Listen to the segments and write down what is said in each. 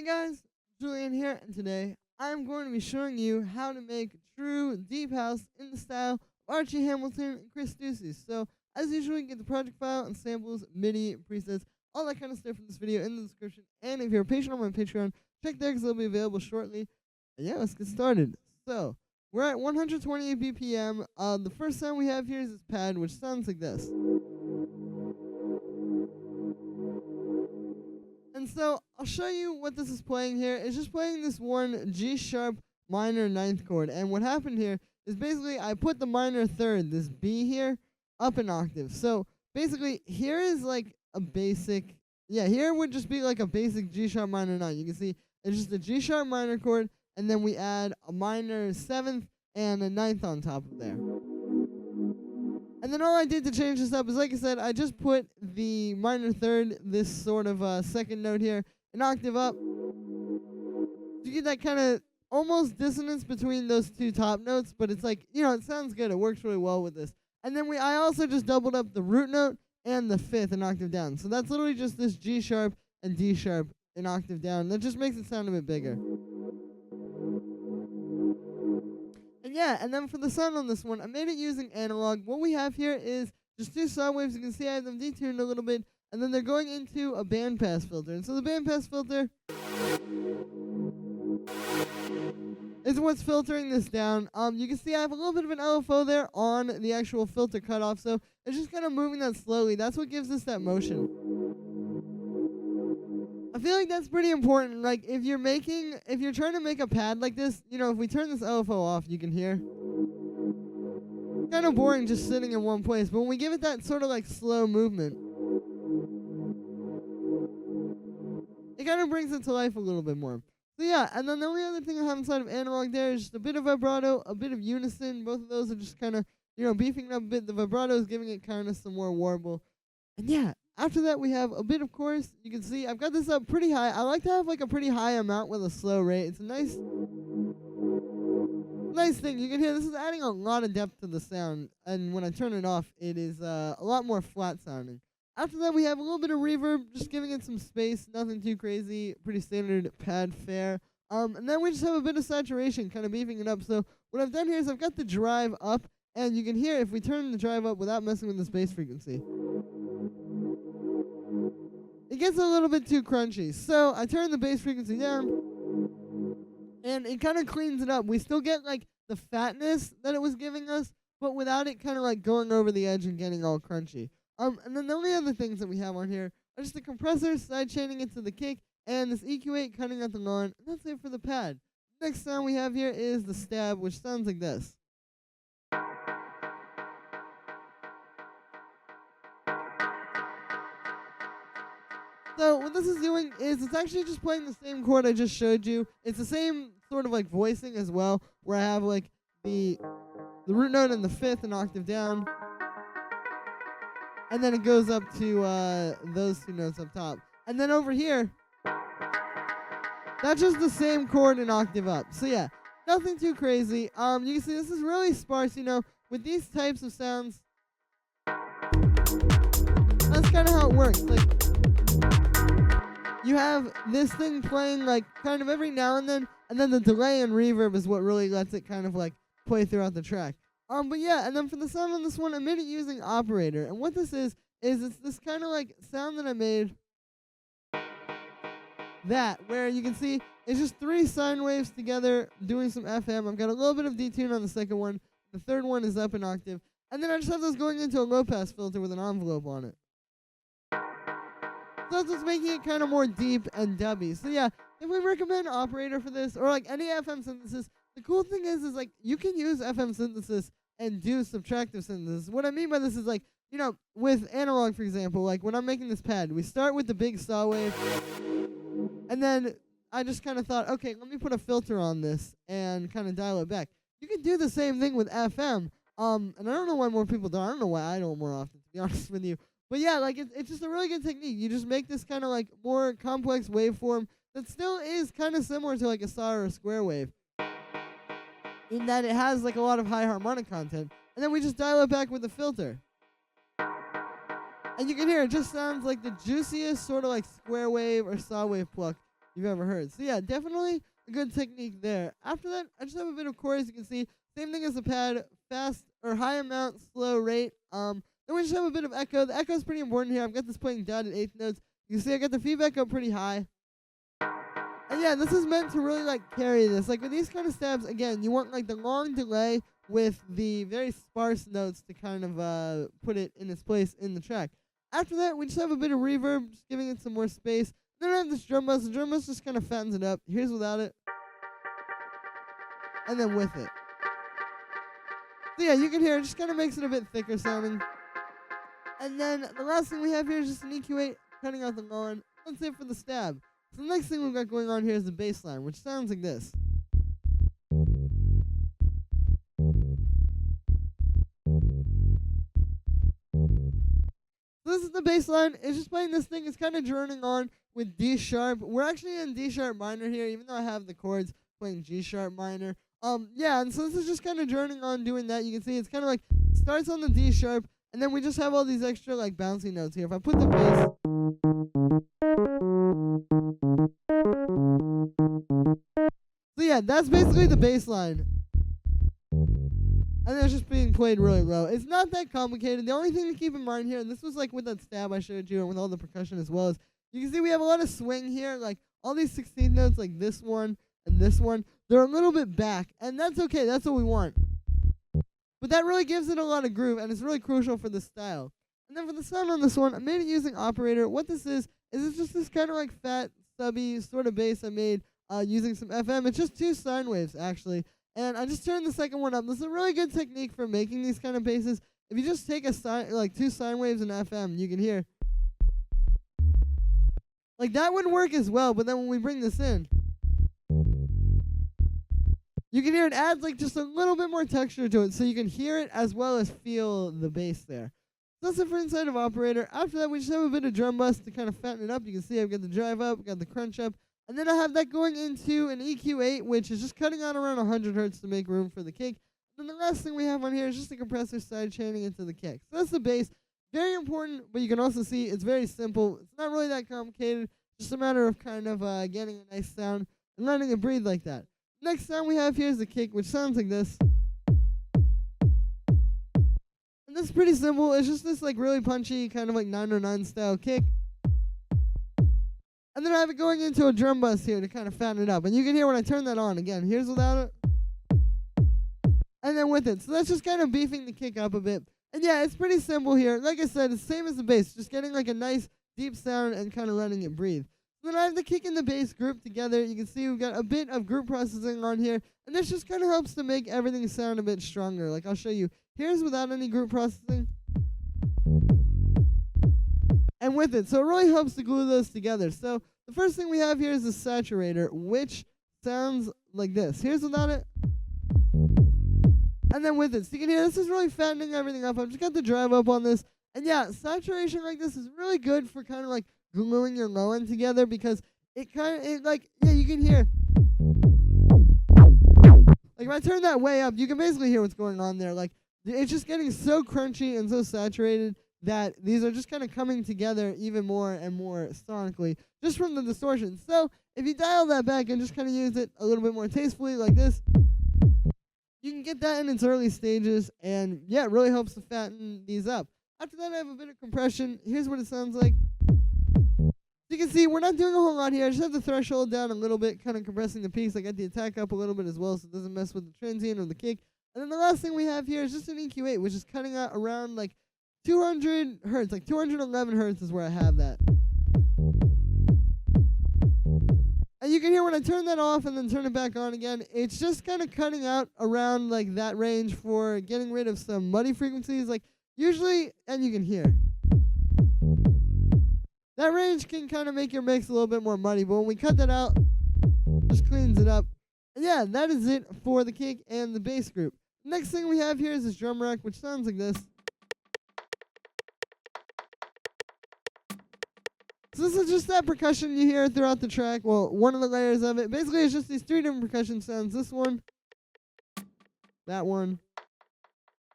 Hey guys, Julian here, and today I'm going to be showing you how to make true deep house in the style of Archie Hamilton and Chris Stussy. So, as usual, you can get the project file and samples, MIDI, presets, all that kind of stuff from this video in the description. And if you're a patron on my Patreon, check there because they'll be available shortly. And yeah, let's get started. So, we're at 128 BPM. The first sound we have here is this pad, which sounds like this. And so I'll show you what this is playing here. It's just playing this one G sharp minor ninth chord. And what happened here is basically I put the minor third, this B here, up an octave. So basically here is like a basic, here would just be like a basic G sharp minor 9. You can see it's just a G sharp minor chord, and then we add a minor 7th and a ninth on top of there. And then all I did to change this up is, like I said, I just put the minor third, this sort of second note here, an octave up. You get that kind of almost dissonance between those two top notes, but it's like, it sounds good. It works really well with this. And then I also just doubled up the root note and the 5th an octave down. So that's literally just this G sharp and D sharp an octave down. That just makes it sound a bit bigger. And then for the sound on this one, I made it using analog. What we have here is just two saw waves. You can see I have them detuned a little bit, and then they're going into a bandpass filter. And so the bandpass filter is what's filtering this down. You can see I have a little bit of an LFO there on the actual filter cutoff, so it's just kind of moving that slowly. That's what gives us that motion. I feel like that's pretty important. Like if you're trying to make a pad like this, if we turn this LFO off, you can hear. It's kind of boring just sitting in one place, but when we give it that sort of like slow movement, it kind of brings it to life a little bit more. So and then the only other thing I have inside of analog there is just a bit of vibrato, a bit of unison. Both of those are just kind of, beefing it up a bit. The vibrato is giving it kind of some more warble. And after that, we have a bit of chorus. You can see I've got this up pretty high. I like to have like a pretty high amount with a slow rate. It's a nice thing. You can hear this is adding a lot of depth to the sound. And when I turn it off, it is a lot more flat sounding. After that, we have a little bit of reverb, just giving it some space. Nothing too crazy. Pretty standard pad fare. And then we just have a bit of saturation, kind of beefing it up. So what I've done here is I've got the drive up, and you can hear if we turn the drive up without messing with the bass frequency, it gets a little bit too crunchy. So I turn the bass frequency down, and it kind of cleans it up. We still get like the fatness that it was giving us, but without it kind of like going over the edge and getting all crunchy. And then the only other things that we have on here are just the compressor side chaining it to the kick, and this EQ8 cutting out the lawn, and that's it for the pad. Next sound we have here is the stab, which sounds like this. So what this is doing is it's actually just playing the same chord I just showed you. It's the same sort of like voicing as well, where I have like the root note and the 5th an octave down, and then it goes up to those two notes up top. And then over here, that's just the same chord an octave up. So nothing too crazy. You can see this is really sparse, with these types of sounds. That's kind of how it works. Like, you have this thing playing like kind of every now and then the delay and reverb is what really lets it kind of like play throughout the track. And then for the sound on this one, I made it using operator. And what this is it's this kind of like sound that I made where you can see it's just 3 sine waves together doing some FM. I've got a little bit of detune on the second one. The third one is up an octave. And then I just have those going into a low pass filter with an envelope on it. So that's what's making it kind of more deep and dubby. So definitely recommend operator for this, or like any FM synthesis. The cool thing is like you can use FM synthesis and do subtractive synthesis. What I mean by this is like, with analog, for example, like when I'm making this pad, we start with the big saw wave, and then I just kind of thought, okay, let me put a filter on this and kind of dial it back. You can do the same thing with FM. And I don't know why more people don't. I don't know why I don't more often, to be honest with you. But like it's just a really good technique. You just make this kind of like more complex waveform that still is kind of similar to like a saw or a square wave, in that it has like a lot of high harmonic content. And then we just dial it back with the filter. And you can hear it just sounds like the juiciest sort of like square wave or saw wave pluck you've ever heard. So yeah, definitely a good technique there. After that, I just have a bit of chorus. You can see same thing as the pad, fast or high amount, slow rate. Then we just have a bit of echo. The echo is pretty important here. I've got this playing down at eighth notes. You can see I got the feedback up pretty high. And yeah, this is meant to really like carry this. Like with these kind of stabs, again, you want like the long delay with the very sparse notes to kind of put it in its place in the track. After that, we just have a bit of reverb, just giving it some more space. Then I have this drum bus. The drum bus just kind of fattens it up. Here's without it. And then with it. So yeah, you can hear it just kind of makes it a bit thicker sounding. And then the last thing we have here is just an EQ8 cutting out the low end. That's it for the stab. So the next thing we've got going on here is the bass line, which sounds like this. So this is the bass line. It's just playing this thing. It's kind of droning on with D sharp. We're actually in D sharp minor here, even though I have the chords playing G sharp minor. Yeah, and so this is just kind of droning on doing that. You can see it's kind of like starts on the D sharp, and then we just have all these extra like bouncy notes here. If I put the bass, so yeah, that's basically the bass line. And it's just being played really low. It's not that complicated. The only thing to keep in mind here, and this was like with that stab I showed you and with all the percussion as well, is you can see we have a lot of swing here. Like all these 16th notes, like this one and this one, they're a little bit back. And that's okay. That's what we want. But that really gives it a lot of groove, and it's really crucial for the style. And then for the sound on this one, I made it using operator. What this is it's just this kind of like fat, stubby sort of bass I made using some FM. It's just 2 sine waves, actually. And I just turned the second one up. This is a really good technique for making these kind of basses. If you just take a like 2 sine waves in FM, you can hear. Like that would work as well, but then when we bring this in, you can hear it adds like just a little bit more texture to it, so you can hear it as well as feel the bass there. So that's it for inside of operator. After that, we just have a bit of drum bus to kind of fatten it up. You can see I've got the drive up, got the crunch up. And then I have that going into an EQ8, which is just cutting out around 100 hertz to make room for the kick. And then the last thing we have on here is just a compressor side chaining into the kick. So that's the bass. Very important, but you can also see it's very simple. It's not really that complicated. Just a matter of kind of getting a nice sound and letting it breathe like that. Next sound we have here is the kick, which sounds like this. And this is pretty simple. It's just this like really punchy kind of like 909 style kick. And then I have it going into a drum bus here to kind of fatten it up. And you can hear when I turn that on again. Here's without it. And then with it. So that's just kind of beefing the kick up a bit. And yeah, it's pretty simple here. Like I said, it's the same as the bass. Just getting like a nice deep sound and kind of letting it breathe. Then I have the kick and the bass grouped together. You can see we've got a bit of group processing on here. And this just kind of helps to make everything sound a bit stronger. Like I'll show you. Here's without any group processing. And with it. So it really helps to glue those together. So the first thing we have here is the saturator, which sounds like this. Here's without it. And then with it. So you can hear this is really fattening everything up. I've just got the drive up on this. And yeah, saturation like this is really good for kind of like gluing your low end together, because it kind of, yeah, you can hear. Like if I turn that way up, you can basically hear what's going on there. Like it's just getting so crunchy and so saturated that these are just kind of coming together even more and more sonically just from the distortion. So if you dial that back and just kind of use it a little bit more tastefully like this, you can get that in its early stages, and yeah, it really helps to fatten these up. After that, I have a bit of compression. Here's what it sounds like. You can see we're not doing a whole lot here. I just have the threshold down a little bit, kind of compressing the peaks. I got the attack up a little bit as well, so it doesn't mess with the transient or the kick. And then the last thing we have here is just an EQ8, which is cutting out around like 200 hertz, like 211 hertz is where I have that. And you can hear when I turn that off and then turn it back on again, it's just kind of cutting out around like that range for getting rid of some muddy frequencies. Like usually, and you can hear. That range can kind of make your mix a little bit more muddy, but when we cut that out, just cleans it up. And yeah, that is it for the kick and the bass group. Next thing we have here is this drum rack, which sounds like this. So this is just that percussion you hear throughout the track. Well, one of the layers of it. Basically, it's just these 3 different percussion sounds. This one, that one,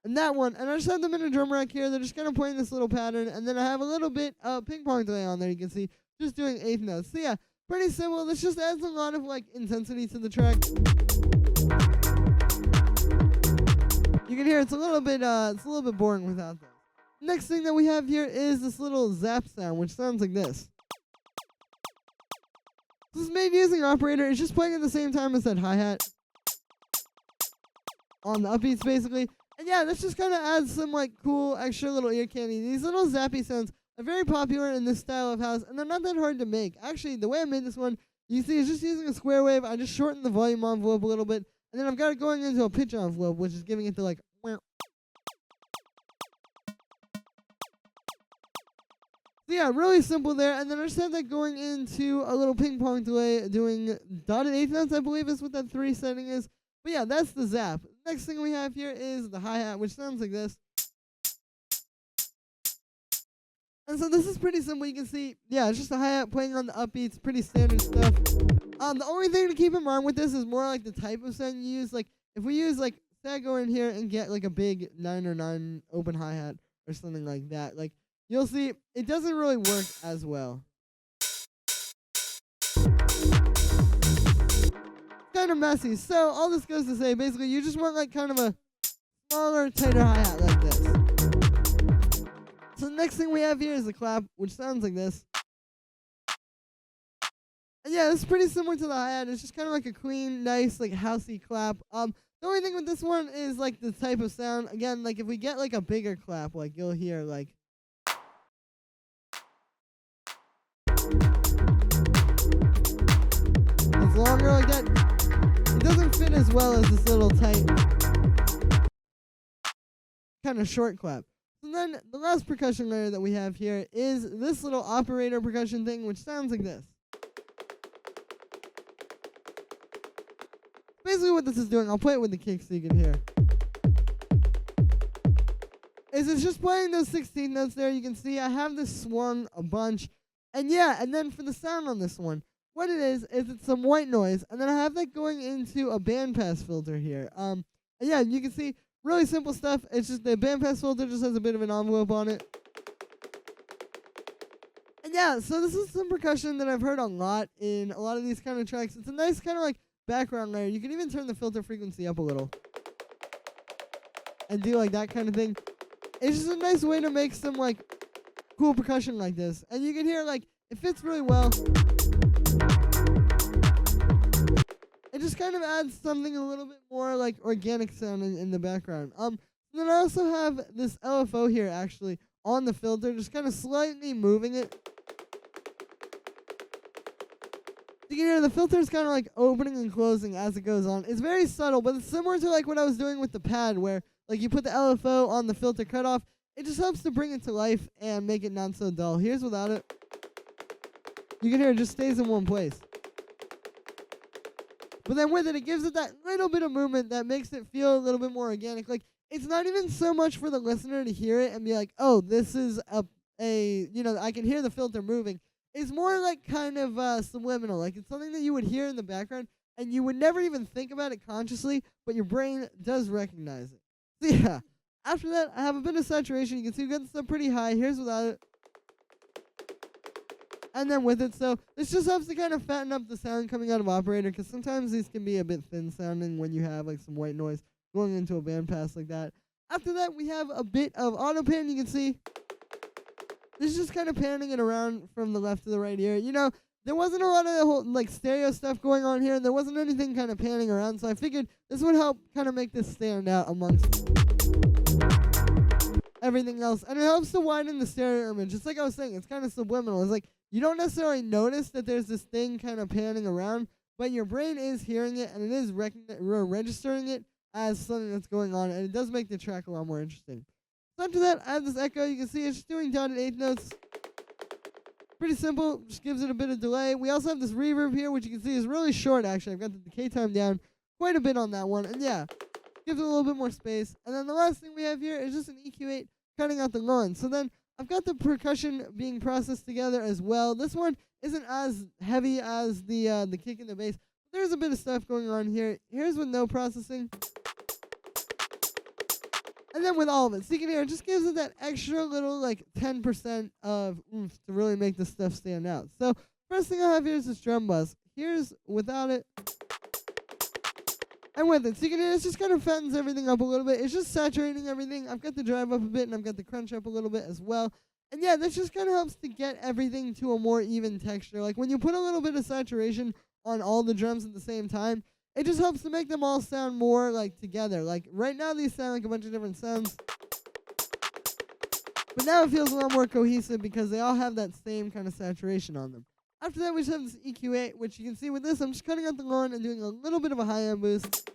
and that one. And I just have them in a drum rack here. They're just kind of playing this little pattern. And then I have a little bit of ping pong delay on there, you can see. Just doing 8th notes. So yeah, pretty simple. This just adds a lot of like intensity to the track. You can hear it's a little bit boring without that. Next thing that we have here is this little zap sound, which sounds like this. This is made using operator. It's just playing at the same time as that hi-hat on the upbeats, basically. And yeah, this just kind of adds some like cool extra little ear candy. These little zappy sounds are very popular in this style of house, and they're not that hard to make. Actually, the way I made this one, you see, is just using a square wave. I just shortened the volume envelope a little bit, and then I've got it going into a pitch envelope, which is giving it to like. So yeah, really simple there, and then I just have that going into a little ping pong delay, doing dotted eighth notes, I believe is what that 3 setting is. But yeah, that's the zap. Next thing we have here is the hi-hat, which sounds like this. And so this is pretty simple. You can see, yeah, it's just a hi-hat playing on the upbeats, pretty standard stuff. The only thing to keep in mind with this is more like the type of sound you use. Like, if we use, like, say I go in here and get, like, a big 9 or 9 open hi-hat or something like that, like, you'll see it doesn't really work as well. Kind of messy. So all this goes to say, basically, you just want like kind of a smaller, tighter hi-hat like this. So the next thing we have here is the clap, which sounds like this. And yeah, this is pretty similar to the hi-hat. It's just kind of like a clean, nice, like housey clap. The only thing with this one is like the type of sound. Again, like if we get like a bigger clap, like you'll hear like. It's longer like that. It doesn't fit as well as this little tight kind of short clap. So then the last percussion layer that we have here is this little operator percussion thing, which sounds like this. Basically what this is doing, I'll play it with the kick so you can hear. Is it's just playing those 16 notes there. You can see I have this swung a bunch. And yeah, and then for the sound on this one, what it is it's some white noise, and then I have that going into a bandpass filter here. And yeah, you can see really simple stuff. It's just the bandpass filter just has a bit of an envelope on it. And yeah, so this is some percussion that I've heard a lot in a lot of these kind of tracks. It's a nice kind of like background layer. You can even turn the filter frequency up a little and do like that kind of thing. It's just a nice way to make some like cool percussion like this. And you can hear like it fits really well. It just kind of adds something a little bit more like organic sound in the background. Then I also have this LFO here actually on the filter, just kind of slightly moving it. You can hear the filter is kind of like opening and closing as it goes on. It's very subtle, but it's similar to like what I was doing with the pad where like you put the LFO on the filter cutoff. It just helps to bring it to life and make it not so dull. Here's without it. You can hear it just stays in one place. But then with it, it gives it that little bit of movement that makes it feel a little bit more organic. Like, it's not even so much for the listener to hear it and be like, oh, this is I can hear the filter moving. It's more like kind of subliminal. Like, it's something that you would hear in the background, and you would never even think about it consciously, but your brain does recognize it. So yeah, after that, I have a bit of saturation. You can see we got stuff pretty high. Here's without it. And then with it, so this just helps to kind of fatten up the sound coming out of operator, because sometimes these can be a bit thin sounding when you have like some white noise going into a bandpass like that. After that, we have a bit of auto pan. You can see this is just kind of panning it around from the left to the right here. You know, there wasn't a lot of the whole like stereo stuff going on here, and there wasn't anything kind of panning around, so I figured this would help kind of make this stand out amongst everything else. And it helps to widen the stereo image. Just like I was saying, it's kind of subliminal. It's like you don't necessarily notice that there's this thing kind of panning around, but your brain is hearing it, and it is registering it as something that's going on, and it does make the track a lot more interesting. So after that, I have this echo. You can see it's just doing dotted eighth notes. Pretty simple, just gives it a bit of delay. We also have this reverb here, which you can see is really short, actually. I've got the decay time down quite a bit on that one, and yeah, gives it a little bit more space. And then the last thing we have here is just an EQ8 cutting out the low end. So then I've got the percussion being processed together as well. This one isn't as heavy as the kick and the bass. There's a bit of stuff going on here. Here's with no processing. And then with all of it. So you can hear it just gives it that extra little like 10% of oomph to really make this stuff stand out. So First thing I have here is this drum bus. Here's without it and with it. So you can hear it's just kind of fattens everything up a little bit. It's just saturating everything. I've got the drive up a bit and I've got the crunch up a little bit as well. And yeah, this just kind of helps to get everything to a more even texture. Like when you put a little bit of saturation on all the drums at the same time, it just helps to make them all sound more like together. Like right now these sound like a bunch of different sounds. But now it feels a lot more cohesive because they all have that same kind of saturation on them. After that, we just have this EQ8, which you can see with this, I'm just cutting out the low end and doing a little bit of a high end boost.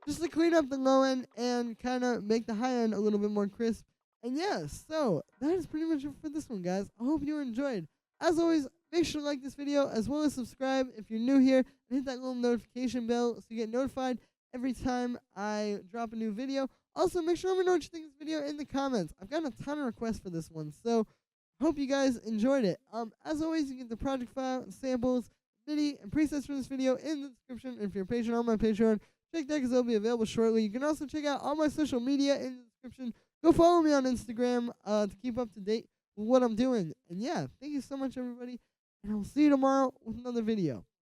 Just to clean up the low end and kind of make the high end a little bit more crisp. And yeah, so that is pretty much it for this one, guys. I hope you enjoyed. As always, make sure to like this video as well as subscribe if you're new here and hit that little notification bell so you get notified every time I drop a new video. Also, make sure to let me know what you think of this video in the comments. I've gotten a ton of requests for this one, so hope you guys enjoyed it. As always, you get the project file, samples, MIDI, and presets for this video in the description. And if you're a patron on my Patreon, check that because they'll be available shortly. You can also check out all my social media in the description. Go follow me on Instagram to keep up to date with what I'm doing. And yeah, thank you so much, everybody. And I'll see you tomorrow with another video.